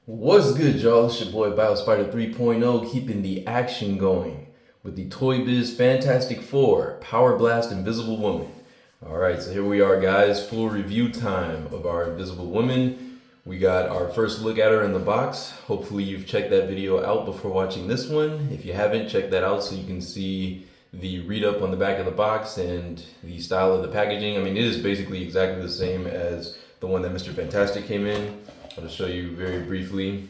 What's good, y'all? It's your boy BioSpider 3.0, keeping the action going with the Toybiz Fantastic Four Power Blast Invisible Woman. Alright, so here we are, guys. Full review time of our Invisible Woman. We got our first look at her in the box. Hopefully, you've checked that video out before watching this one. If you haven't, check that out so you can see the read up on the back of the box and the style of the packaging. I mean, it is basically exactly the same as the one that Mr. Fantastic came in. I'll just show you very briefly.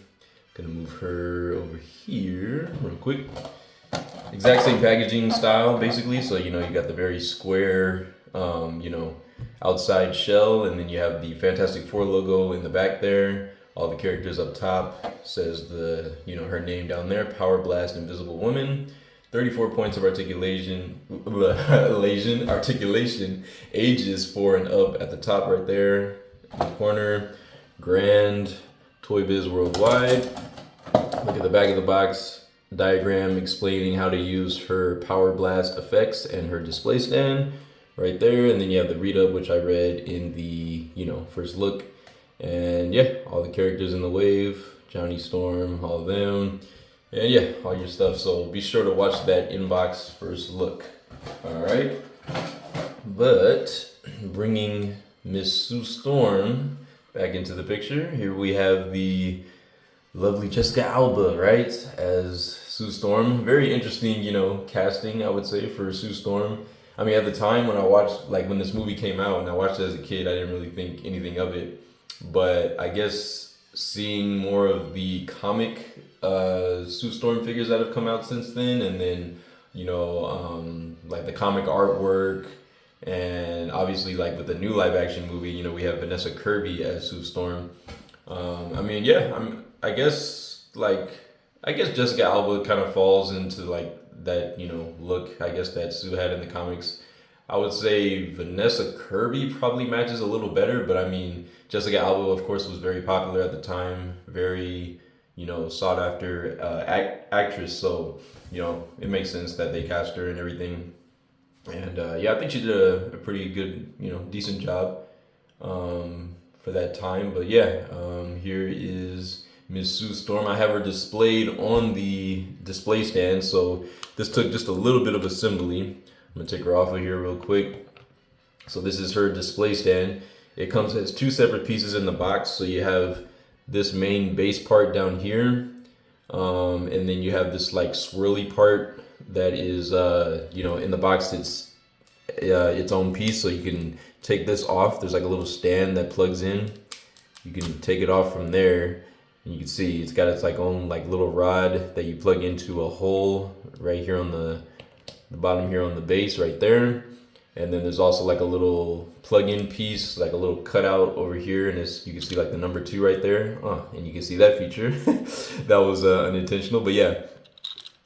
Gonna move her over here real quick. Exact same packaging style, basically. So, you got the very square, outside shell, and then you have the Fantastic Four logo in the back there. All the characters up top says her name down there, Power Blast Invisible Woman. 34 points of articulation, ages 4 and up at the top right there in the corner. Grand, Toybiz Worldwide. Look at the back of the box diagram explaining how to use her Power Blast effects and her display stand right there. And then you have the read up, which I read in the first look. And yeah, all the characters in the wave, Johnny Storm, all of them. And yeah, all your stuff. So be sure to watch that inbox first look. All right. But bringing Miss Sue Storm back into the picture, here we have the lovely Jessica Alba, right, as Sue Storm. Very interesting, casting, I would say, for Sue Storm. I mean, at the time when I watched, when this movie came out and I watched it as a kid, I didn't really think anything of it. But I guess seeing more of the comic Sue Storm figures that have come out since then, and then, the comic artwork, and obviously, with the new live action movie, we have Vanessa Kirby as Sue Storm. I guess Jessica Alba kind of falls into that, look, I guess, that Sue had in the comics. I would say Vanessa Kirby probably matches a little better, but I mean, Jessica Alba, of course, was very popular at the time, very, sought after actress. So, it makes sense that they cast her and everything. And I think she did a pretty good, decent job for that time. But yeah, here is Miss Sue Storm. I have her displayed on the display stand. So this took just a little bit of assembly. I'm gonna take her off of here real quick. So this is her display stand. It comes as two separate pieces in the box. So you have this main base part down here, and then you have this swirly part that is in the box. It's its own piece, so you can take this off. There's a little stand that plugs in. You can take it off from there, and you can see it's got its own little rod that you plug into a hole right here on the bottom here on the base right there. And then there's also a little plug-in piece, a little cutout over here, and you can see the number 2 right there. And you can see that feature. That was unintentional, but yeah,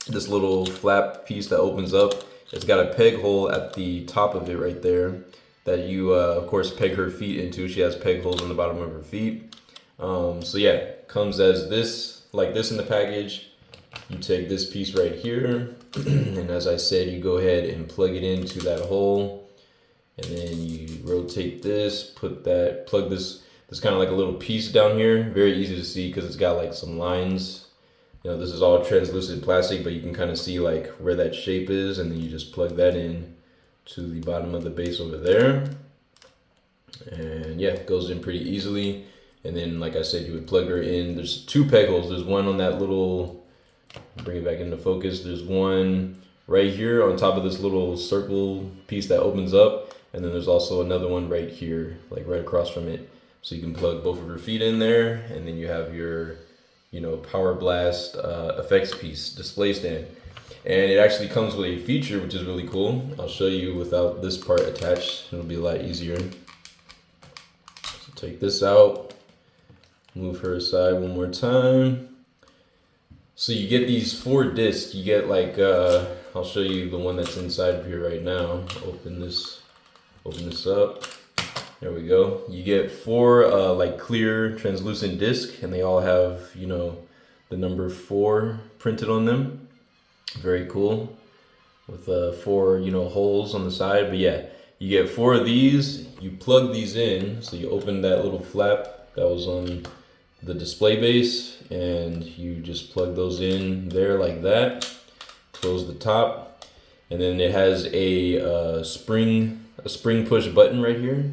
this little flap piece that opens up. It's got a peg hole at the top of it right there that you, of course, peg her feet into. She has peg holes on the bottom of her feet. So yeah, comes as this, like this in the package. You take this piece right here, and as I said, you go ahead and plug it into that hole, and then you rotate this, plug this. There's kind of a little piece down here. Very easy to see because it's got some lines. This is all translucent plastic, but you can kind of see where that shape is, and then you just plug that in to the bottom of the base over there. And yeah, it goes in pretty easily. And then, like I said, you would plug her in. There's 2 peg holes. There's one on that little, bring it back into focus. There's one right here on top of this little circle piece that opens up. And then there's also another one right here, right across from it. So you can plug both of her feet in there, and then you have your Power Blast effects piece display stand. And it actually comes with a feature which is really cool. I'll show you without this part attached. It'll be a lot easier. So take this out, move her aside one more time. So you get these 4 discs. You get I'll show you the one that's inside of here right now. Open this up. There we go. You get 4 clear translucent discs, and they all have the number 4 printed on them. Very cool, with 4 holes on the side. But yeah, you get 4 of these. You plug these in, so you open that little flap that was on the display base, and you just plug those in there like that. Close the top, and then it has a spring push button right here.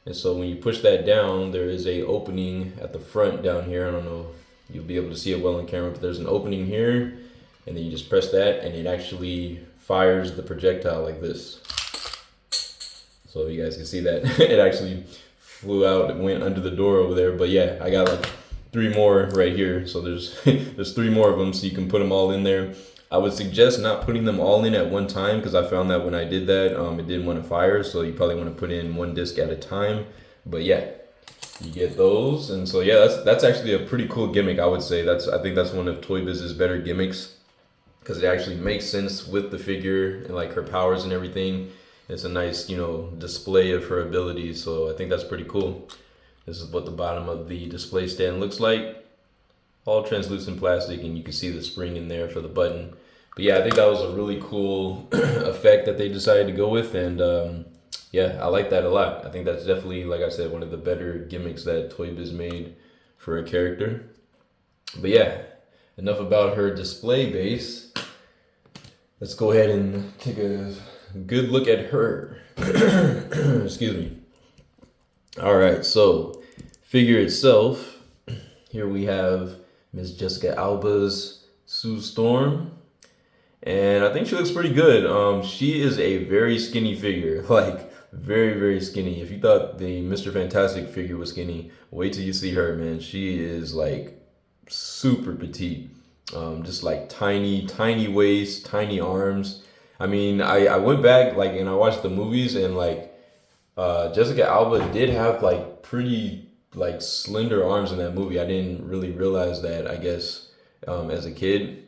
And so when you push that down, there is a opening at the front down here. I don't know if you'll be able to see it well on camera, but there's an opening here, and then you just press that, and it actually fires the projectile like this. So you guys can see that it actually flew out and went under the door over there. But yeah, I got like 3 more right here. So there's there's 3 more of them, so you can put them all in there. I would suggest not putting them all in at one time, because I found that when I did that, it didn't want to fire. So you probably want to put in 1 disc at a time. But yeah, you get those. And so yeah, that's actually a pretty cool gimmick, I would say. I think that's one of Toybiz's better gimmicks, because it actually makes sense with the figure and like her powers and everything. It's a nice, display of her abilities. So I think that's pretty cool. This is what the bottom of the display stand looks like. All translucent plastic, and you can see the spring in there for the button. But yeah, I think that was a really cool effect that they decided to go with. And yeah, I like that a lot. I think that's definitely, like I said, one of the better gimmicks that Toybiz made for a character. But yeah, enough about her display base. Let's go ahead and take a good look at her. Excuse me. All right, so figure itself. Here we have Miss Jessica Alba's Sue Storm, and I think she looks pretty good. She is a very skinny figure, like very, very skinny. If you thought the Mr. Fantastic figure was skinny, wait till you see her, man. She is like super petite. Just like tiny waist, tiny arms. I mean, I went back like and I watched the movies, and like Jessica Alba did have like pretty like slender arms in that movie. I didn't really realize that, I guess, as a kid,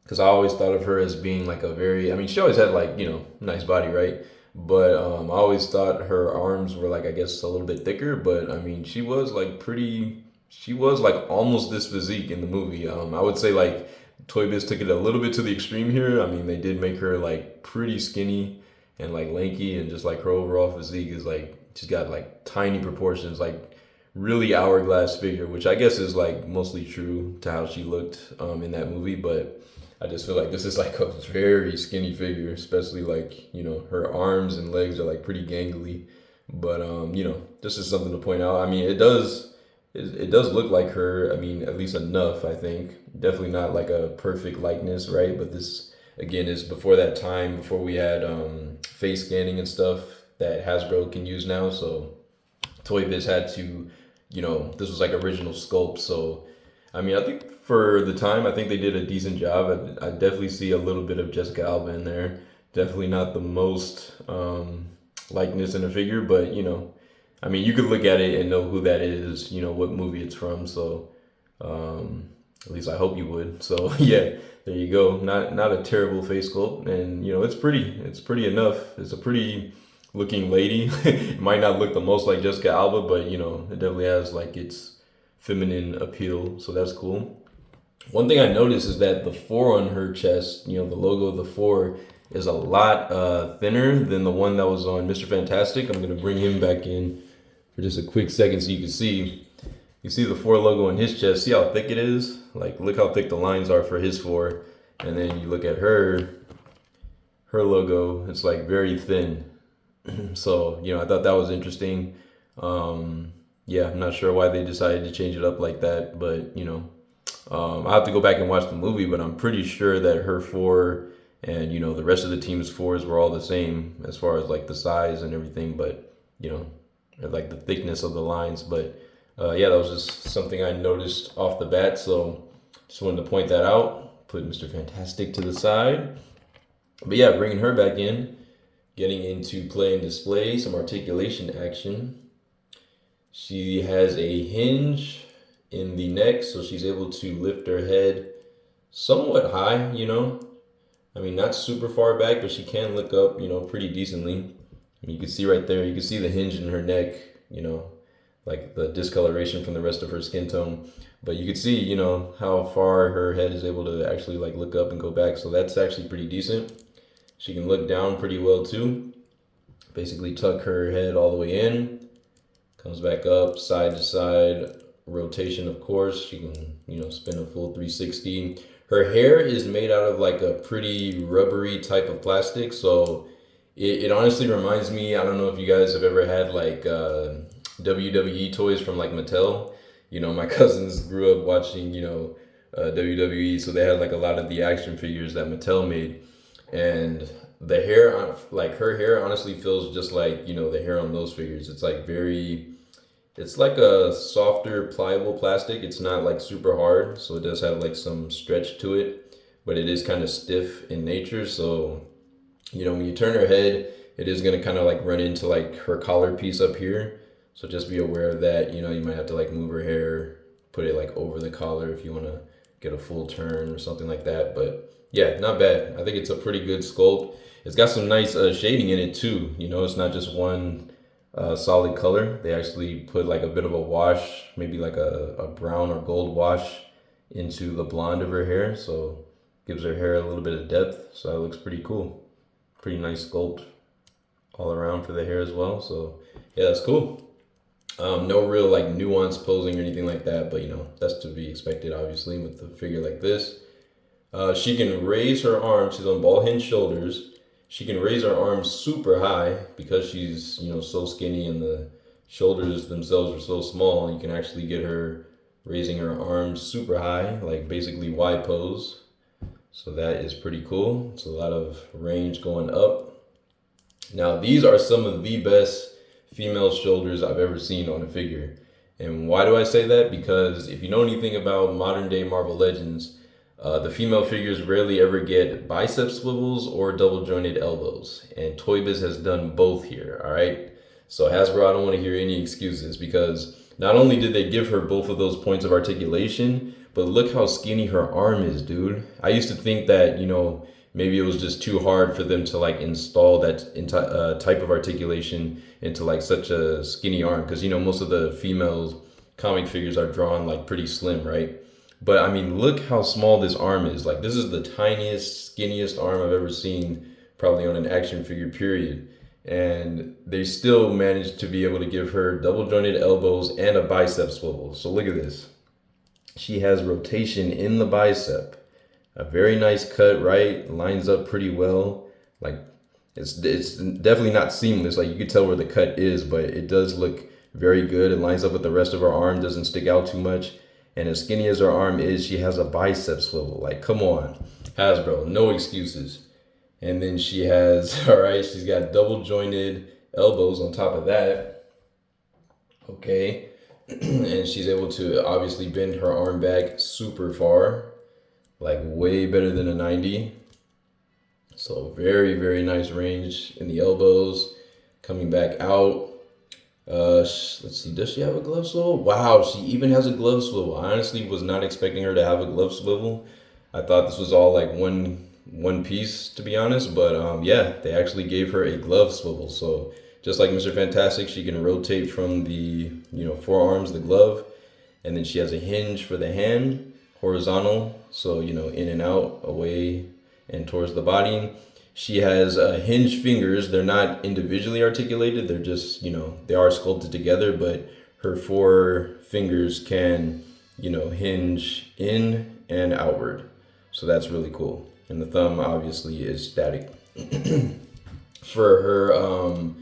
because I always thought of her as being like she always had like, nice body, right? But I always thought her arms were like, I guess, a little bit thicker. But I mean, she was like almost this physique in the movie. I would say like Toybiz took it a little bit to the extreme here. I mean, they did make her like pretty skinny and like lanky, and just like her overall physique is like, she's got like tiny proportions, like really hourglass figure, which I guess is like mostly true to how she looked in that movie. But I just feel like this is like a very skinny figure, especially like, her arms and legs are like pretty gangly. But this is something to point out. I mean, it does look like her. I mean, at least enough, I think. Definitely not like a perfect likeness, right? But this, again, is before that time, before we had face scanning and stuff that Hasbro can use now. So Toybiz had to, this was like original sculpt. So, I mean, I think for the time, I think they did a decent job. I definitely see a little bit of Jessica Alba in there. Definitely not the most likeness in a figure, but, I mean, you could look at it and know who that is, what movie it's from. So, at least I hope you would. So, yeah, there you go. Not a terrible face sculpt. And, it's pretty enough. It's a pretty looking lady. It might not look the most like Jessica Alba, but, it definitely has like its feminine appeal. So that's cool. One thing I noticed is that the 4 on her chest, the logo of the 4 is a lot thinner than the one that was on Mr. Fantastic. I'm going to bring him back in for just a quick second so you can see. You see the 4 logo on his chest. See how thick it is? Like, look how thick the lines are for his 4. And then you look at her logo, it's like very thin. So, I thought that was interesting. Yeah, I'm not sure why they decided to change it up like that, but, I have to go back and watch the movie, but I'm pretty sure that her 4 and, the rest of the team's 4s were all the same as far as like the size and everything, but, like the thickness of the lines. But yeah, that was just something I noticed off the bat. So just wanted to point that out, put Mr. Fantastic to the side. But yeah, bringing her back in, getting into play and display, some articulation action. She has a hinge in the neck, so she's able to lift her head somewhat high, I mean, not super far back, but she can look up, pretty decently. And you can see right there, you can see the hinge in her neck, like the discoloration from the rest of her skin tone. But you can see, how far her head is able to actually like look up and go back. So that's actually pretty decent. She can look down pretty well too. Basically tuck her head all the way in, comes back up side to side, rotation, of course. She can, spin a full 360. Her hair is made out of like a pretty rubbery type of plastic, so it honestly reminds me. I don't know if you guys have ever had like WWE toys from like Mattel. My cousins grew up watching, WWE, so they had like a lot of the action figures that Mattel made, and the hair, like her hair, honestly feels just like the hair on those figures. It's like it's like a softer, pliable plastic. It's not like super hard, so it does have like some stretch to it, but it is kind of stiff in nature. So, when you turn her head, it is gonna kind of like run into like her collar piece up here. So just be aware of that. You might have to like move her hair, put it like over the collar if you want to get a full turn or something like that. But yeah, not bad. I think it's a pretty good sculpt. It's got some nice shading in it too. It's not just one solid color. They actually put like a bit of a wash, maybe like a brown or gold wash into the blonde of her hair. So gives her hair a little bit of depth. So that looks pretty cool. Pretty nice sculpt all around for the hair as well. So yeah, that's cool. No real like nuanced posing or anything like that, but that's to be expected obviously with a figure like this. She can raise her arms. She's on ball hinge shoulders. She can raise her arms super high because she's so skinny and the shoulders themselves are so small. You can actually get her raising her arms super high, like basically Y pose. So that is pretty cool. It's a lot of range going up. Now these are some of the best female shoulders I've ever seen on a figure. And why do I say that? Because if you know anything about modern day Marvel Legends, the female figures rarely ever get bicep swivels or double jointed elbows. And Toybiz has done both here, all right? So Hasbro, I don't want to hear any excuses, because not only did they give her both of those points of articulation, but look how skinny her arm is, dude. I used to think that, maybe it was just too hard for them to like install that type of articulation into like such a skinny arm, because most of the females comic figures are drawn like pretty slim, right? But I mean, look how small this arm is. Like this is the tiniest, skinniest arm I've ever seen, probably on an action figure, period. And they still managed to be able to give her double jointed elbows and a bicep swivel. So look at this. She has rotation in the bicep. A very nice cut, right? Lines up pretty well. Like it's definitely not seamless. Like you could tell where the cut is, but it does look very good. It lines up with the rest of her arm, doesn't stick out too much. And as skinny as her arm is, she has a bicep swivel. Like, come on, Hasbro, no excuses. And then she has, all right, she's got double jointed elbows on top of that. Okay. And she's able to obviously bend her arm back super far, like way better than a 90. So very, very nice range in the elbows. Coming back out. Let's see, does she have a glove swivel? Wow, she even has a glove swivel. I honestly was not expecting her to have a glove swivel. I thought this was all like one piece, to be honest, but yeah, they actually gave her a glove swivel. So just like Mr. Fantastic, she can rotate from the forearms, the glove, and then she has a hinge for the hand, horizontal, so in and out, away and towards the body. She has hinged fingers. They're not individually articulated. They're just, they are sculpted together, but her four fingers can, hinge in and outward. So that's really cool. And the thumb obviously is static. For her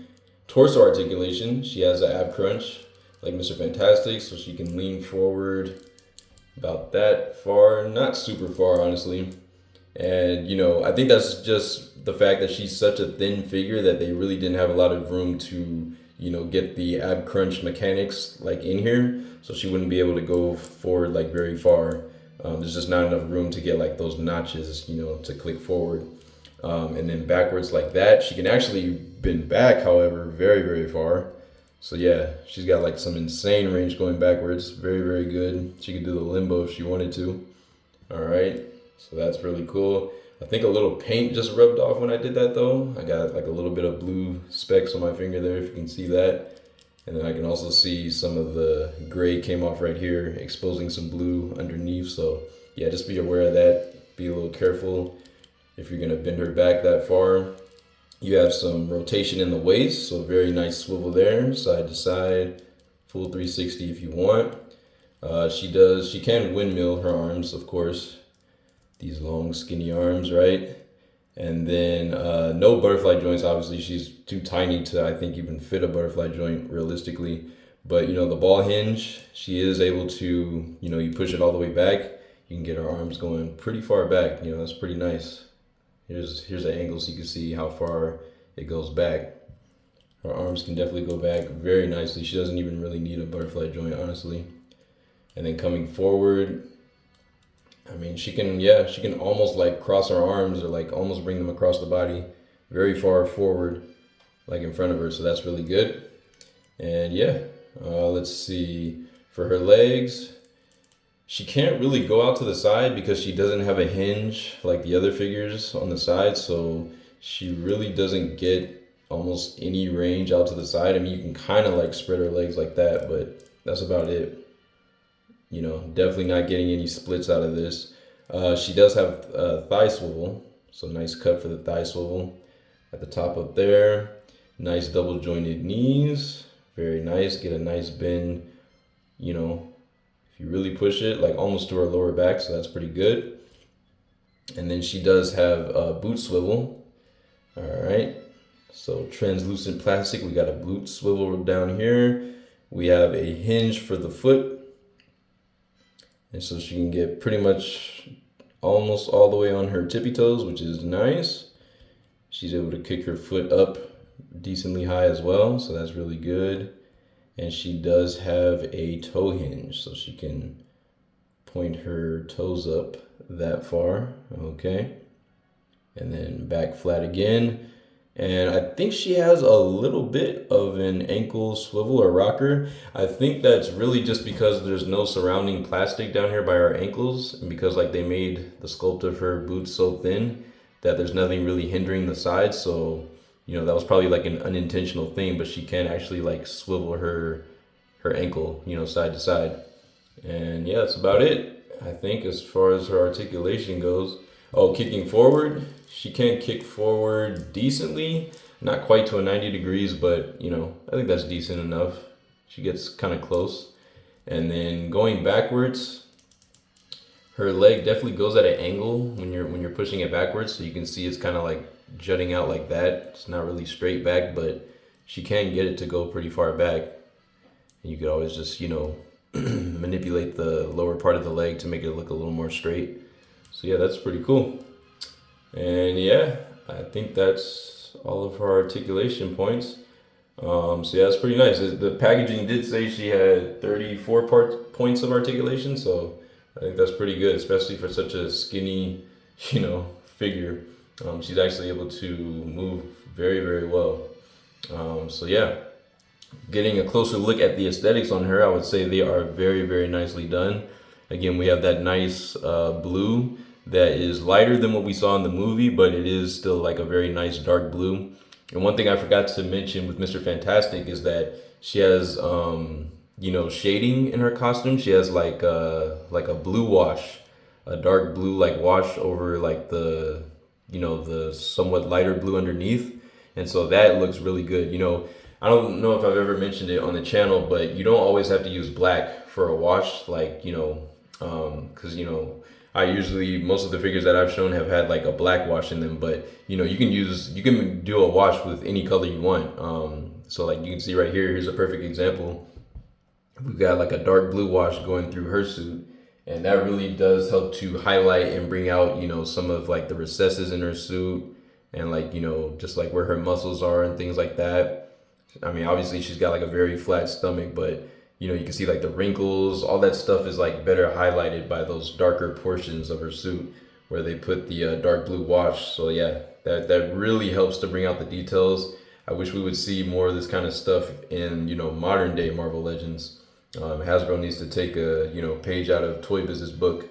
torso articulation, she has an ab crunch like Mr. Fantastic, so she can lean forward about that far, not super far, honestly. And, I think that's just the fact that she's such a thin figure that they really didn't have a lot of room to, get the ab crunch mechanics like in here. So she wouldn't be able to go forward like very far. There's just not enough room to get like those notches, to click forward. And then backwards like that. She can actually bend back, however, very, very far. So yeah, she's got like some insane range going backwards. Very, very good. She could do the limbo if she wanted to. All right. So that's really cool. I think a little paint just rubbed off when I did that though. I got like a little bit of blue specks on my finger there, if you can see that. And then I can also see some of the gray came off right here, exposing some blue underneath. So yeah, just be aware of that. Be a little careful if you're gonna bend her back that far. You have some rotation in the waist, so very nice swivel there, side to side, full 360 if you want. She can windmill her arms, of course. These long, skinny arms, right? And then no butterfly joints. Obviously, she's too tiny to, I think, even fit a butterfly joint realistically. But the ball hinge, she is able to, you push it all the way back. You can get her arms going pretty far back. That's pretty nice. Here's an angle so you can see how far it goes back. Her arms can definitely go back very nicely. She doesn't even really need a butterfly joint, honestly. And then coming forward, I mean, she can almost like cross her arms or like almost bring them across the body very far forward, like in front of her. So that's really good. And yeah, let's see. For her legs, she can't really go out to the side because she doesn't have a hinge like the other figures on the side. So she really doesn't get almost any range out to the side. I mean, you can kind of like spread her legs like that, but that's about it. Definitely not getting any splits out of this. She does have thigh swivel, so nice cut for the thigh swivel at the top up there. Nice double jointed knees, very nice. Get a nice bend, if you really push it, like almost to her lower back, so that's pretty good. And then she does have a boot swivel. All right, so translucent plastic. We got a boot swivel down here. We have a hinge for the foot. And so she can get pretty much almost all the way on her tippy toes, which is nice. She's able to kick her foot up decently high as well, so that's really good. And she does have a toe hinge, so she can point her toes up that far, okay? And then back flat again. And I think she has a little bit of an ankle swivel or rocker. I think that's really just because there's no surrounding plastic down here by her ankles, and because like they made the sculpt of her boots so thin that there's nothing really hindering the sides. So, that was probably like an unintentional thing, but she can actually like swivel her ankle, side to side. And yeah, that's about it, I think, as far as her articulation goes. Oh, kicking forward. She can kick forward decently, not quite to a 90 degrees, but I think that's decent enough. She gets kind of close. And then going backwards, her leg definitely goes at an angle when you're pushing it backwards, so you can see it's kind of like jutting out like that. It's not really straight back, but she can get it to go pretty far back. And you could always just, manipulate the lower part of the leg to make it look a little more straight. So yeah, that's pretty cool. And yeah, I think that's all of her articulation points. So yeah, that's pretty nice. The packaging did say she had 34 points of articulation, so I think that's pretty good, especially for such a skinny, figure. She's actually able to move very, very well. So yeah, getting a closer look at the aesthetics on her, I would say they are very, very nicely done. Again, we have that nice blue that is lighter than what we saw in the movie, but it is still like a very nice dark blue. And one thing I forgot to mention with Mr. Fantastic is that she has, shading in her costume. She has like a blue wash, a dark blue like wash over like the somewhat lighter blue underneath. And so that looks really good. I don't know if I've ever mentioned it on the channel, but you don't always have to use black for a wash, like, because, I usually, most of the figures that I've shown have had like a black wash in them, but you can do a wash with any color you want. So like you can see right here, here's a perfect example. We've got like a dark blue wash going through her suit, and that really does help to highlight and bring out, some of like the recesses in her suit, and like, just like where her muscles are and things like that. I mean, obviously she's got like a very flat stomach, but you can see like the wrinkles, all that stuff is like better highlighted by those darker portions of her suit where they put the dark blue wash. So yeah, that really helps to bring out the details. I wish we would see more of this kind of stuff in, modern day Marvel Legends. Hasbro needs to take a, page out of Toybiz's book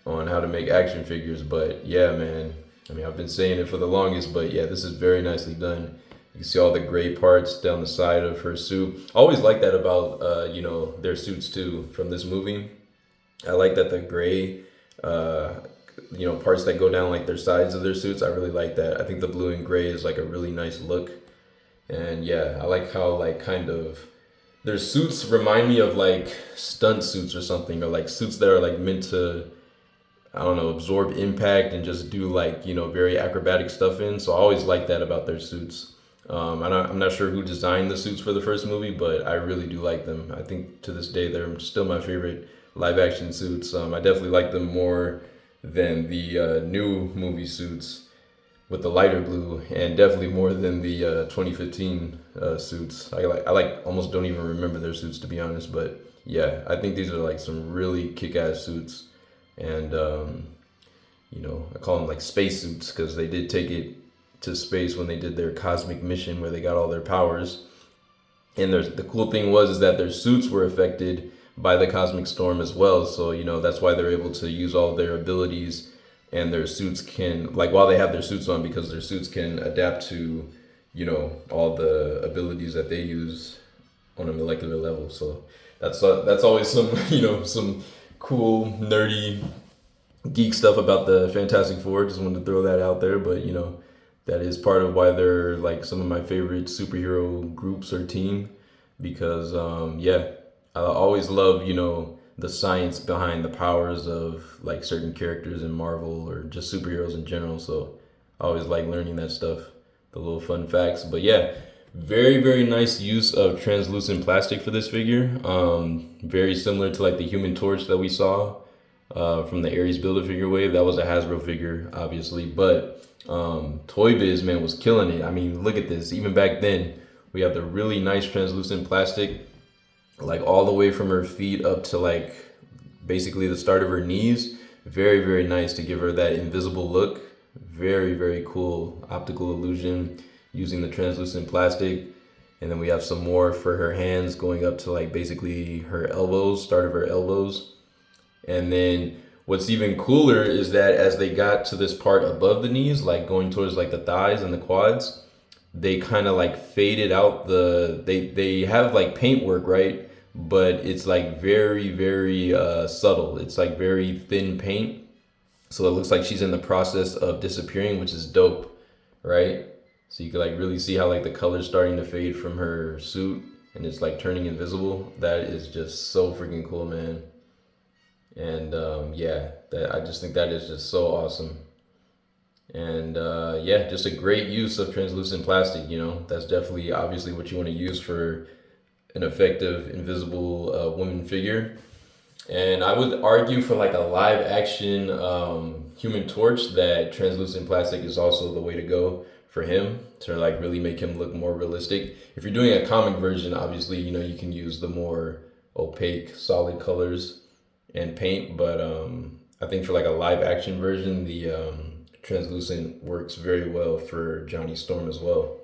on how to make action figures. But yeah, man, I mean, I've been saying it for the longest, but yeah, this is very nicely done. You can see all the gray parts down the side of her suit. I always like that about, their suits too from this movie. I like that the gray, parts that go down like their sides of their suits. I really like that. I think the blue and gray is like a really nice look. And yeah, I like how like kind of their suits remind me of like stunt suits or something, or like suits that are like meant to, I don't know, absorb impact and just do like, very acrobatic stuff in. So I always like that about their suits. I'm not sure who designed the suits for the first movie, but I really do like them. I think to this day they're still my favorite live action suits. I definitely like them more than the new movie suits with the lighter blue, and definitely more than the 2015 suits. I almost don't even remember their suits, to be honest. But yeah, I think these are like some really kick-ass suits, and I call them like space suits because they did take it to space when they did their cosmic mission where they got all their powers. And the cool thing was is that their suits were affected by the cosmic storm as well. So that's why they're able to use all their abilities, and their suits can, like, while they have their suits on, because their suits can adapt to all the abilities that they use on a molecular level. So that's always some some cool nerdy geek stuff about the Fantastic Four. Just wanted to throw that out there, but that is part of why they're like some of my favorite superhero groups or team, because yeah, I always love the science behind the powers of like certain characters in Marvel or just superheroes in general. So I always like learning that stuff, the little fun facts. But yeah, very, very nice use of translucent plastic for this figure. Very similar to like the Human Torch that we saw from the Ares Build-A-Figure wave. That was a Hasbro figure, obviously, but Toybiz, man, was killing it. I mean, look at this. Even back then, we have the really nice translucent plastic, like all the way from her feet up to like basically the start of her knees. Very, very nice to give her that invisible look. Very, very cool optical illusion using the translucent plastic. And then we have some more for her hands going up to like basically her elbows, start of her elbows. And then what's even cooler is that as they got to this part above the knees, like going towards like the thighs and the quads, they kind of like faded out they have like paintwork, right? But it's like very, very subtle. It's like very thin paint. So it looks like she's in the process of disappearing, which is dope, right? So you can like really see how like the color's starting to fade from her suit and it's like turning invisible. That is just so freaking cool, man. And yeah, I just think that is just so awesome. And yeah, just a great use of translucent plastic. That's definitely obviously what you want to use for an effective invisible woman figure. And I would argue for like a live action Human Torch that translucent plastic is also the way to go for him to like really make him look more realistic. If you're doing a comic version, obviously you can use the more opaque solid colors and paint, but I think for like a live action version, the translucent works very well for Johnny Storm as well.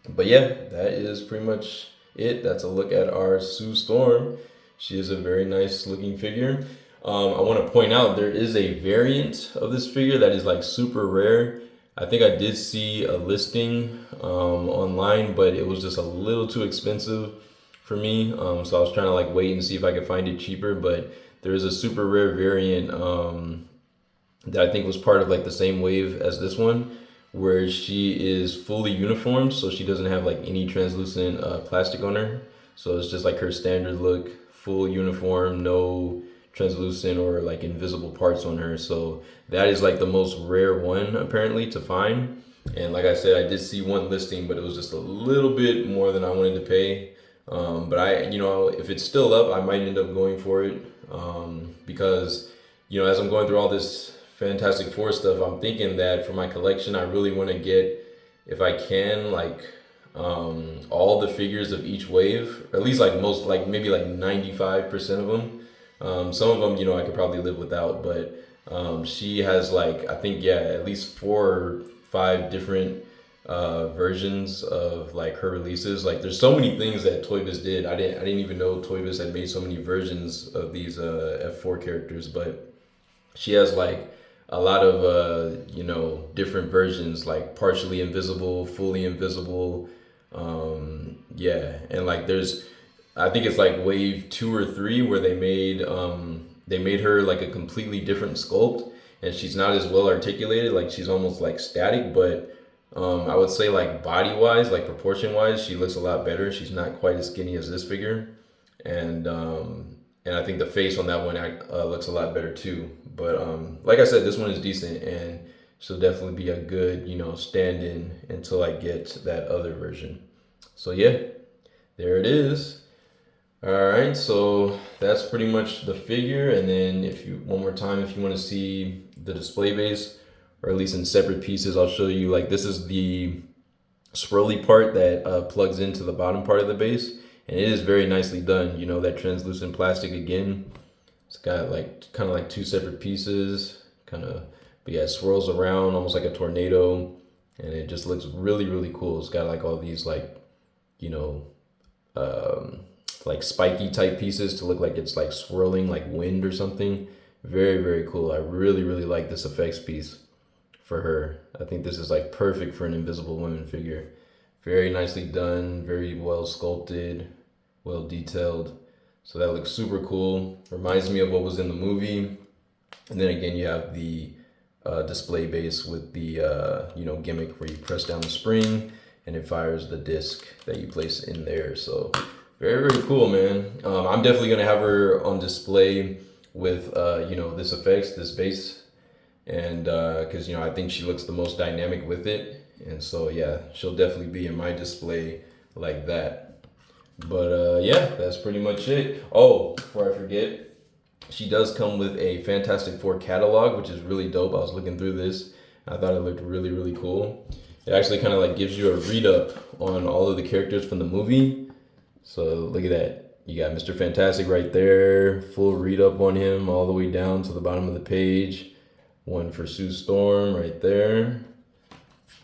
But yeah, that is pretty much it. That's a look at our Sue Storm. She is a very nice looking figure. I want to point out there is a variant of this figure that is like super rare. I think I did see a listing online, but it was just a little too expensive for me. So I was trying to like wait and see if I could find it cheaper, but there is a super rare variant that I think was part of like the same wave as this one, where she is fully uniformed, so she doesn't have like any translucent plastic on her. So it's just like her standard look, full uniform, no translucent or like invisible parts on her. So that is like the most rare one apparently to find. And like I said, I did see one listing, but it was just a little bit more than I wanted to pay. But if it's still up, I might end up going for it because, as I'm going through all this Fantastic Four stuff, I'm thinking that for my collection, I really want to get, if I can, like all the figures of each wave, or at least like most, like maybe like 95% of them. Some of them, I could probably live without, but she has like, I think, yeah, at least 4 or 5 different versions of like her releases. Like there's so many things that Toybiz did. I didn't even know Toybiz had made so many versions of these F4 characters, but she has like a lot of different versions, like partially invisible, fully invisible. Yeah, and like I think it's like wave 2 or 3 where they made her like a completely different sculpt, and she's not as well articulated. Like she's almost like static, but I would say like body wise, like proportion wise, she looks a lot better. She's not quite as skinny as this figure, and I think the face on that one looks a lot better too. But like I said, this one is decent, and she'll definitely be a good stand-in until I get that other version. So yeah, there it is. All right, so that's pretty much the figure. And then if you one more time, if you want to see the display base, or at least in separate pieces, I'll show you. Like this is the swirly part that plugs into the bottom part of the base, and it is very nicely done. That translucent plastic again. It's got like kind of like two separate pieces, kind of, but yeah, it swirls around almost like a tornado, and it just looks really really cool. It's got like all these you know um, like spiky type pieces to look like it's like swirling like wind or something. Very very cool. I really really like this effects piece for her. I think this is like perfect for an Invisible Woman figure. Very nicely done, very well sculpted, well detailed. So that looks super cool. Reminds me of what was in the movie. And then again, you have the display base with the gimmick where you press down the spring and it fires the disc that you place in there. So very very cool, man. I'm definitely gonna have her on display with this effects, this base, and because I think she looks the most dynamic with it, and so yeah, she'll definitely be in my display like that. But yeah, that's pretty much it. Oh, before I forget, she does come with a Fantastic Four catalog, which is really dope. I was looking through this. I thought it looked really, really cool. It actually kind of like gives you a read up on all of the characters from the movie. So look at that. You got Mr. Fantastic right there, full read up on him all the way down to the bottom of the page. One for Sue Storm right there.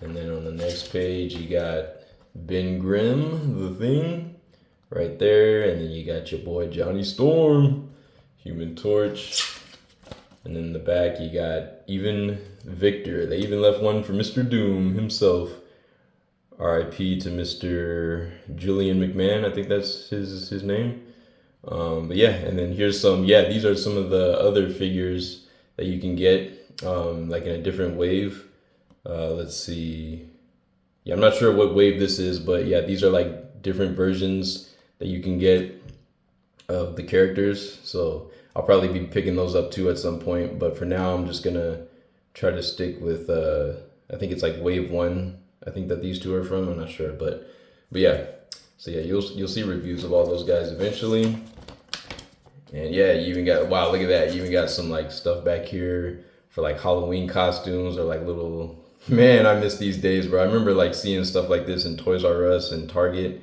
And then on the next page, you got Ben Grimm, the Thing, right there. And then you got your boy Johnny Storm, Human Torch. And then in the back, you got even Victor. They even left one for Mr. Doom himself. R.I.P. to Mr. Julian McMahon. I think that's his name. But yeah, and then here's these are some of the other figures that you can get like in a different wave. Let's see. Yeah, I'm not sure what wave this is, but yeah, these are like different versions that you can get of the characters. So I'll probably be picking those up too at some point. But for now, I'm just gonna try to stick with I think it's like wave one. I think that these two are from. I'm not sure, but yeah. So yeah, you'll see reviews of all those guys eventually. And yeah, you even got, wow, look at that. You even got some like stuff back here for like Halloween costumes or like little, man, I miss these days, bro. I remember like seeing stuff like this in Toys R Us and Target.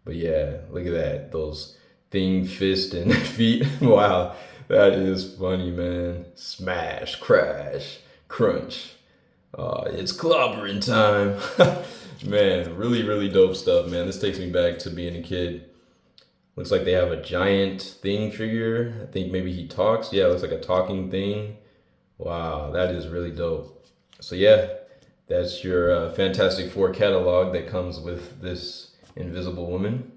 But yeah, look at that. Those Thing, fist, and feet. Wow, that is funny, man. Smash, crash, crunch. It's clobbering time. Man, really, really dope stuff, man. This takes me back to being a kid. Looks like they have a giant Thing figure. I think maybe he talks. Yeah, it looks like a talking Thing. Wow, that is really dope. So yeah, that's your Fantastic Four catalog that comes with this Invisible Woman.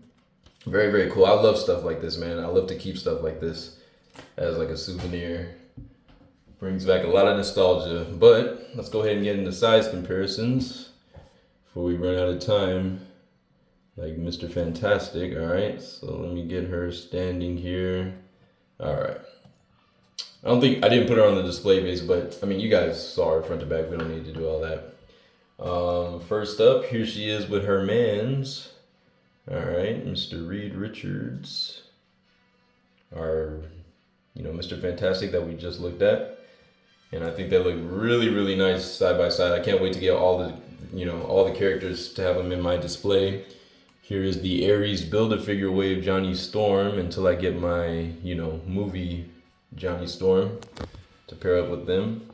Very, very cool. I love stuff like this, man. I love to keep stuff like this as like a souvenir. Brings back a lot of nostalgia. But let's go ahead and get into size comparisons before we run out of time. Like Mr. Fantastic. All right, so let me get her standing here. All right. I didn't put her on the display base, but I mean, you guys saw her front to back. We don't need to do all that. First up, here she is with her mans. All right, Mr. Reed Richards, our, Mr. Fantastic that we just looked at. And I think they look really, really nice side by side. I can't wait to get all the characters to have them in my display. Here is the Ares Build-A-Figure Wave Johnny Storm until I get my, movie Johnny Storm to pair up with them.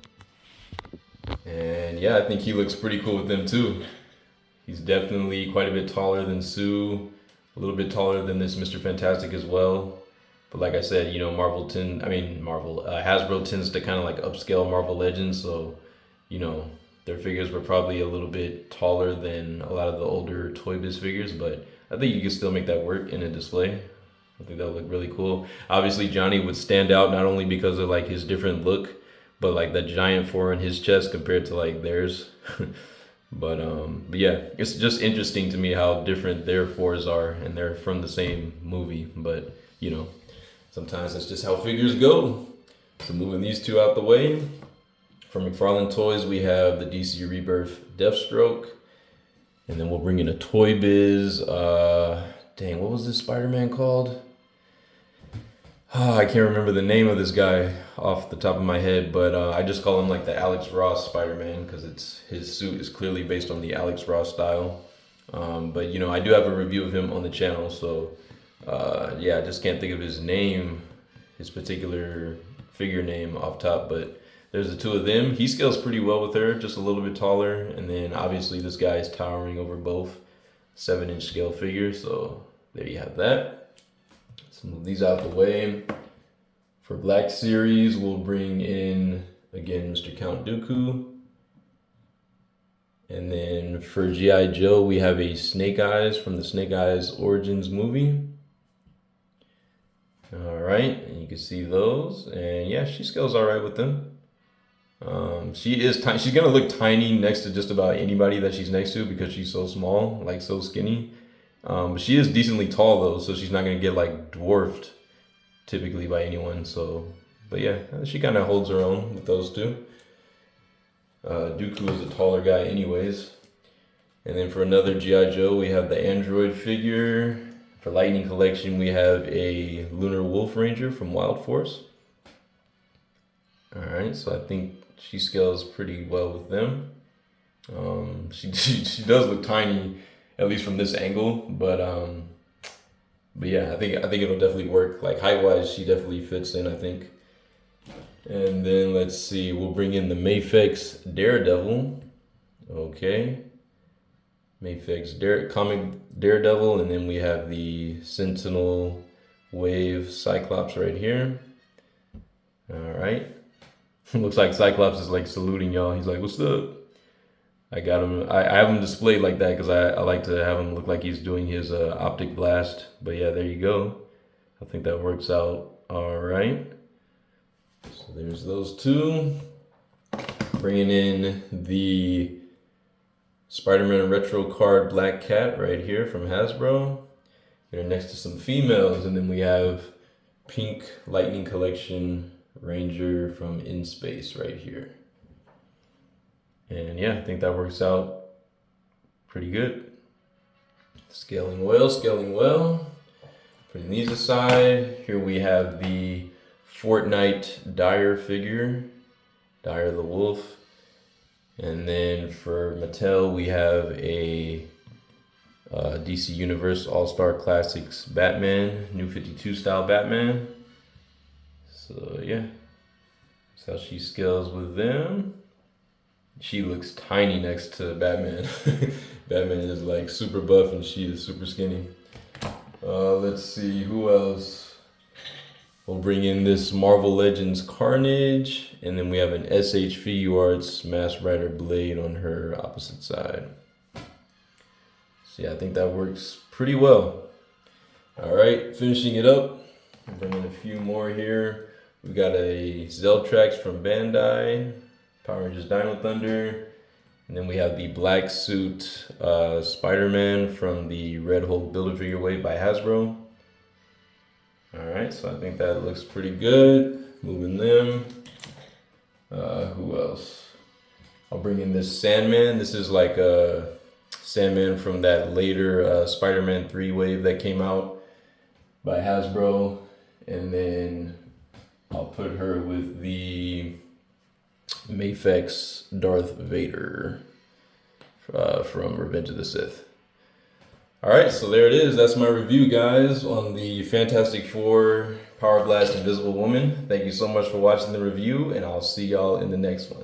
And yeah, I think he looks pretty cool with them too. He's definitely quite a bit taller than Sue, a little bit taller than this Mr. Fantastic as well. But like I said, Hasbro tends to kind of like upscale Marvel Legends, so their figures were probably a little bit taller than a lot of the older Toybiz figures, but I think you can still make that work in a display. I think that would look really cool. Obviously, Johnny would stand out not only because of like his different look, but like the giant four on his chest compared to like theirs. But yeah, it's just interesting to me how different their fours are, and they're from the same movie. But you know, sometimes that's just how figures go. So moving these two out the way. From McFarlane Toys, we have the DC Rebirth Deathstroke. And then we'll bring in a Toybiz. Dang, what was this Spider-Man called? I can't remember the name of this guy off the top of my head, but I just call him like the Alex Ross Spider-Man because his suit is clearly based on the Alex Ross style. But you know, I do have a review of him on the channel, so yeah, I just can't think of his name, his particular figure name off top. But there's the two of them. He scales pretty well with her, just a little bit taller, and then obviously this guy is towering over both 7-inch scale figures. So there you have that. Let's move these out the way. For Black Series, we'll bring in, again, Mr. Count Dooku. And then for G.I. Joe, we have a Snake Eyes from the Snake Eyes Origins movie. All right, and you can see those. And yeah, she scales all right with them. She is tiny. She's gonna look tiny next to just about anybody that she's next to because she's so small, like so skinny. But she is decently tall though, so she's not gonna get like dwarfed typically by anyone. So, but yeah, she kind of holds her own with those two. Dooku is a taller guy anyways. And then for another G.I. Joe, we have the Android figure. For Lightning Collection, we have a Lunar Wolf Ranger from Wild Force. All right, so I think she scales pretty well with them. She does look tiny, at least from this angle, but yeah, I think it'll definitely work. Like height wise, she definitely fits in, I think. And then let's see, we'll bring in the Mafex Daredevil. Okay, Mafex comic Daredevil, and then we have the Sentinel Wave Cyclops right here. All right. Looks like Cyclops is like saluting y'all. He's like, "What's up?" I got him. I have him displayed like that because I like to have him look like he's doing his optic blast. But yeah, there you go. I think that works out all right. So there's those two. Bringing in the Spider-Man Retro Card Black Cat right here from Hasbro. They're next to some females, and then we have Pink Lightning Collection Ranger from In Space right here. And yeah, I think that works out pretty good. Scaling well, scaling well. Putting these aside, here we have the Fortnite Dire figure, Dire the Wolf. And then for Mattel, we have a DC Universe All-Star Classics Batman, New 52 style Batman. So yeah, that's how she scales with them. She looks tiny next to Batman. Batman is like super buff and she is super skinny. Let's see, who else? We'll bring in this Marvel Legends Carnage, and then we have an SH Figuarts Masked Rider Blade on her opposite side. So yeah, I think that works pretty well. All right, finishing it up, I'm bringing a few more here. We got a Zeltrax from Bandai, Power Rangers Dino Thunder, and then we have the black suit Spider-Man from the Red Hulk Build-A-Figure Wave by Hasbro. All right, so I think that looks pretty good. Moving them. Who else? I'll bring in this Sandman. This is like a Sandman from that later Spider-Man 3 wave that came out by Hasbro. And then I'll put her with the Mafex Darth Vader from Revenge of the Sith. All right, so there it is. That's my review, guys, on the Fantastic Four Power Blast Invisible Woman. Thank you so much for watching the review, and I'll see y'all in the next one.